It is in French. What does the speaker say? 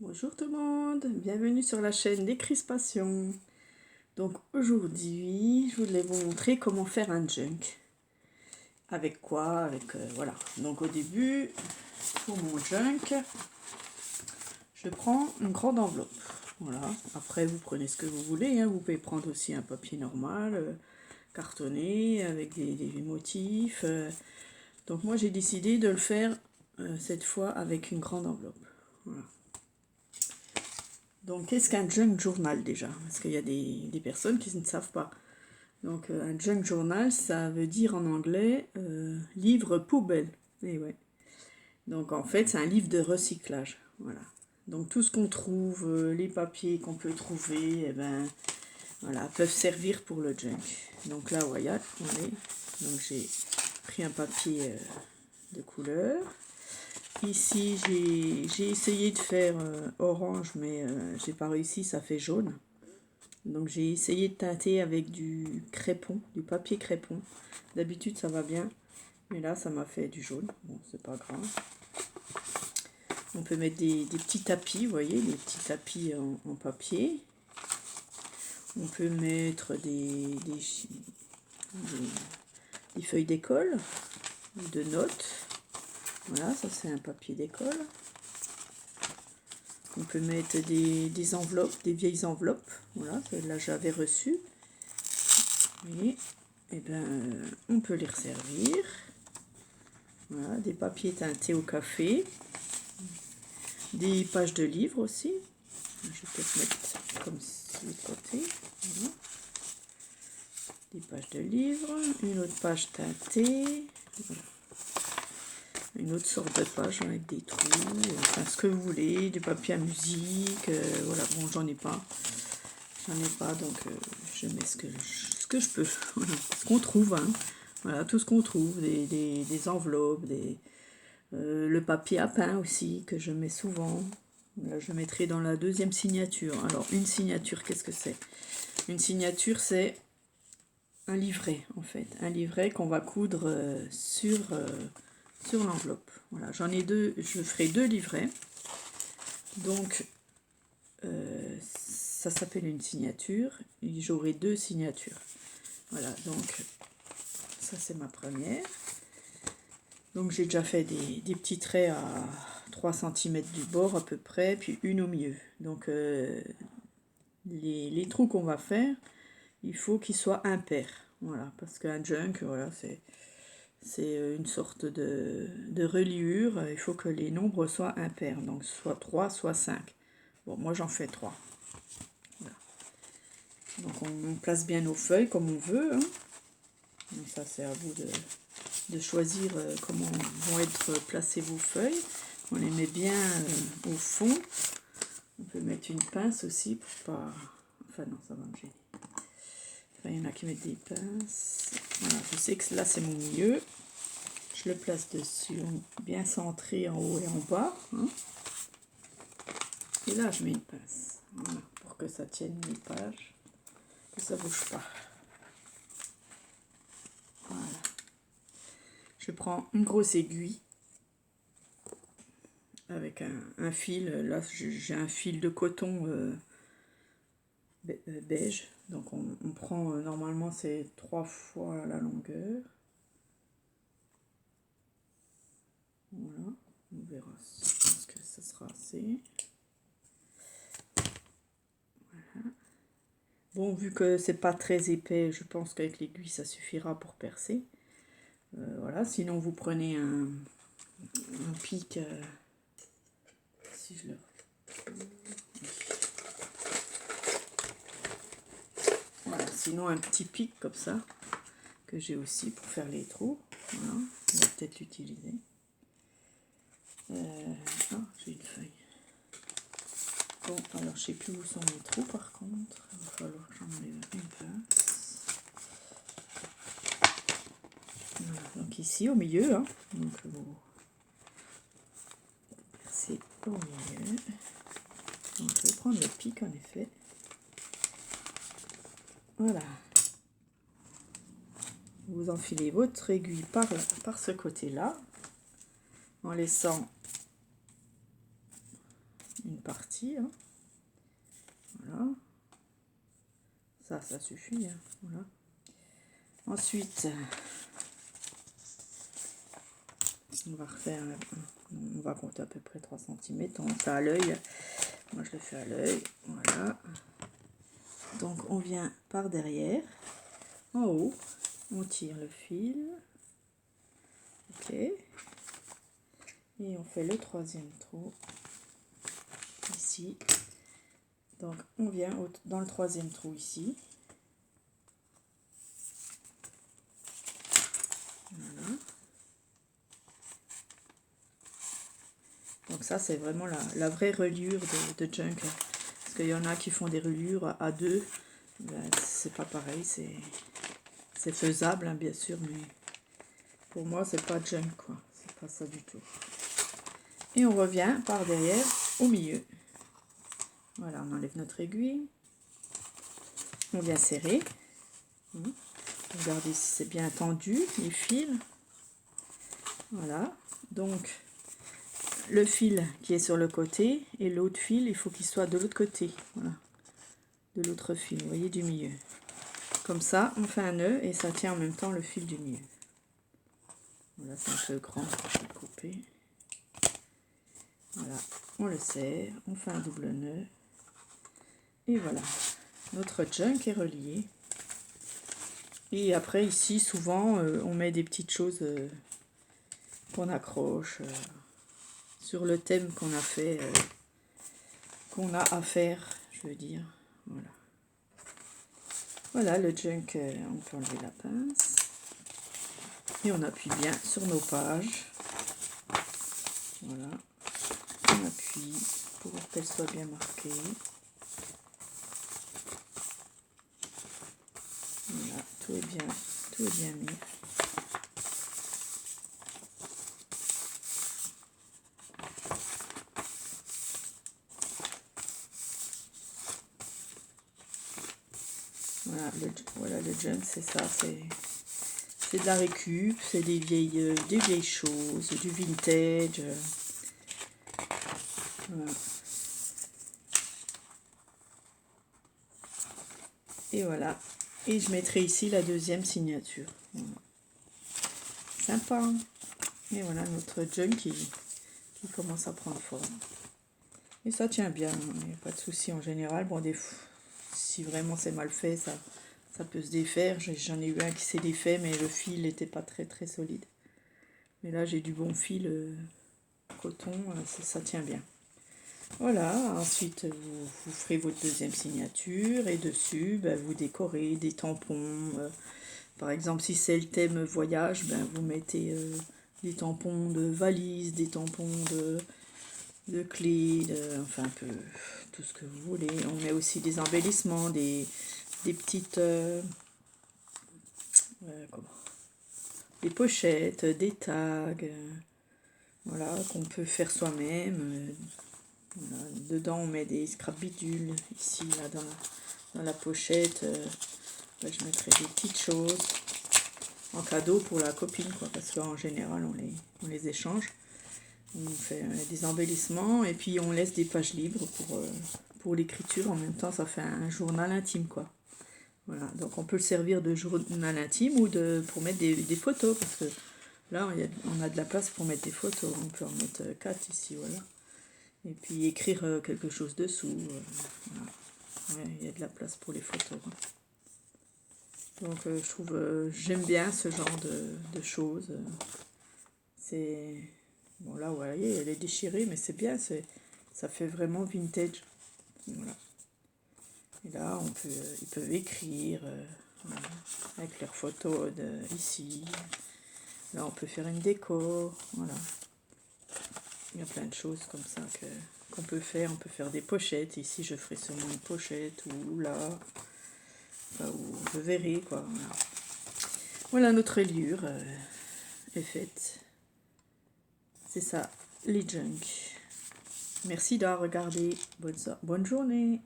Bonjour tout le monde, bienvenue sur la chaîne Décrispation. Donc aujourd'hui, je voulais vous montrer comment faire un junk. Avec quoi? Voilà. Donc au début, pour mon junk, je prends une grande enveloppe. Voilà. Après, vous prenez ce que vous voulez. Vous pouvez prendre aussi un papier normal, cartonné, avec des motifs. Donc moi, j'ai décidé de le faire cette fois avec une grande enveloppe. Voilà. Donc, qu'est-ce qu'un junk journal déjà? Parce qu'il y a des personnes qui ne savent pas. Donc, un junk journal, ça veut dire en anglais livre poubelle. Et ouais. Donc, en fait, c'est un livre de recyclage. Voilà. Donc, tout ce qu'on trouve, les papiers qu'on peut trouver, voilà, peuvent servir pour le junk. Donc là, voyez. Donc, j'ai pris un papier de couleur. Ici, j'ai essayé de faire orange, mais j'ai pas réussi, ça fait jaune. Donc j'ai essayé de teinter avec du crépon, du papier crépon. D'habitude, ça va bien, mais là, ça m'a fait du jaune. Bon, c'est pas grave. On peut mettre des petits tapis, vous voyez, des petits tapis en papier. On peut mettre des feuilles d'école, de notes. Voilà, ça c'est un papier d'école. On peut mettre des enveloppes, des vieilles enveloppes. Voilà, celle-là j'avais reçu. Et on peut les resservir. Voilà, des papiers teintés au café. Des pages de livres aussi. Je vais peut-être mettre comme ci de côté. Voilà. Des pages de livres. Une autre page teintée. Voilà. Une autre sorte de page avec des trous. Enfin, ce que vous voulez. Du papier à musique. Voilà, bon, j'en ai pas. Donc je mets ce que je peux. Voilà. Ce qu'on trouve. Voilà, tout ce qu'on trouve. Des enveloppes, le papier à pain aussi, que je mets souvent. Là, je mettrai dans la deuxième signature. Alors, une signature, qu'est-ce que c'est? Une signature, c'est un livret, en fait. Un livret qu'on va coudre sur l'enveloppe. Voilà, j'en ai deux. Je ferai deux livrets. Donc, ça s'appelle une signature. Et j'aurai deux signatures. Voilà, donc, ça, c'est ma première. Donc, j'ai déjà fait des petits traits à 3 cm du bord à peu près, puis une au milieu. Donc, les trous qu'on va faire, il faut qu'ils soient impairs. Voilà, parce qu'un junk, voilà, c'est une sorte de reliure. Il faut que les nombres soient impairs, donc soit 3, soit 5. Bon, moi j'en fais 3. Voilà. Donc on place bien nos feuilles comme on veut. Donc ça c'est à vous de choisir comment vont être placées vos feuilles. On les met bien au fond. On peut mettre une pince aussi pour pas... Enfin non, ça va me gêner. Enfin, il y en a qui mettent des pinces. Voilà, je sais que là c'est mon milieu. Je le place dessus, bien centré en haut et en bas. Et là je mets une pince. Voilà, pour que ça tienne les pages. Que ça ne bouge pas. Voilà. Je prends une grosse aiguille. Avec un fil. Là j'ai un fil de coton beige. Donc on prend normalement c'est 3 fois la longueur. Voilà, on verra. Je pense que ça sera assez. Voilà. Bon, vu que c'est pas très épais, je pense qu'avec l'aiguille ça suffira pour percer. Voilà, sinon vous prenez un pic. Si je le. Voilà, sinon un petit pic comme ça, que j'ai aussi pour faire les trous. Voilà, on va peut-être l'utiliser. J'ai une feuille. Bon, alors je sais plus où sont mes trous par contre. Il va falloir que j'enlève une pince. Voilà, donc ici au milieu, donc vous percez au milieu. Donc je vais prendre le pic en effet. Voilà. Vous enfilez votre aiguille par ce côté-là, en laissant une partie. Hein. Voilà. Ça suffit. Hein. Voilà. Ensuite, on va compter à peu près 3 cm. On fait à l'œil. Moi, je le fais à l'œil. Voilà. Donc, on vient par derrière. En haut, on tire le fil. Ok. Et on fait le 3e trou. Ici. Donc, on vient dans le 3e trou ici. Voilà. Donc ça, c'est vraiment la vraie reliure de junk. Parce qu'il y en a qui font des reliures à 2. Ben, c'est pas pareil. C'est faisable, hein, bien sûr. Mais pour moi, c'est pas junk, quoi. C'est pas ça du tout. Et on revient par derrière au milieu. Voilà, on enlève notre aiguille. On vient serrer. Regardez si c'est bien tendu, les fils. Voilà. Donc, le fil qui est sur le côté et l'autre fil, il faut qu'il soit de l'autre côté. Voilà. De l'autre fil, vous voyez, du milieu. Comme ça, on fait un nœud et ça tient en même temps le fil du milieu. Voilà, c'est un peu grand, je vais couper. Voilà, on le serre, on fait un double nœud. Et voilà, notre junk est relié. Et après, ici, souvent, on met des petites choses qu'on accroche sur le thème qu'on a fait, qu'on a à faire, je veux dire. Voilà. Voilà, le junk, on peut enlever la pince. Et on appuie bien sur nos pages. Voilà. On appuie pour qu'elles soient bien marquées. Voilà, tout est bien mis. Voilà, le junk, c'est ça, c'est de la récup, c'est des vieilles choses, du vintage. Voilà. Et voilà. Et je mettrai ici la 2e signature. Voilà. Sympa. Hein. Et voilà notre junk qui commence à prendre forme. Et ça tient bien, il n'y a pas de souci en général. Bon, si vraiment c'est mal fait, ça peut se défaire. J'en ai eu un qui s'est défait, mais le fil n'était pas très très solide. Mais là, j'ai du bon fil coton, ça tient bien. Voilà, ensuite vous ferez votre 2e signature et dessus, ben, vous décorez des tampons. Par exemple, si c'est le thème voyage, ben, vous mettez des tampons de valise, des tampons de clés, enfin un peu tout ce que vous voulez. On met aussi des embellissements, des petites des pochettes, des tags, voilà, qu'on peut faire soi-même. Voilà. Dedans on met des scrap bidules, ici là dans la pochette, je mettrai des petites choses en cadeau pour la copine, quoi, parce qu'en général on les échange. On fait des embellissements et puis on laisse des pages libres pour l'écriture. En même temps, ça fait un journal intime, quoi. Voilà, donc on peut le servir de journal intime ou pour mettre des photos, parce que là, on a de la place pour mettre des photos. On peut en mettre 4 ici, voilà. Et puis écrire quelque chose dessous. Voilà. Ouais, il y a de la place pour les photos. Hein. Donc je trouve, j'aime bien ce genre de choses. C'est... Bon là, vous voyez, elle est déchirée, mais c'est bien, ça fait vraiment vintage. Voilà. Et là, ils peuvent écrire voilà, avec leurs photos ici. Là, on peut faire une déco. Voilà. Il y a plein de choses comme ça qu'on peut faire. On peut faire des pochettes. Ici, je ferai seulement une pochette ou là. Enfin, où je verrai, quoi. Voilà, voilà notre reliure est faite. C'est ça, les junk. Merci d'avoir regardé. Bonne journée.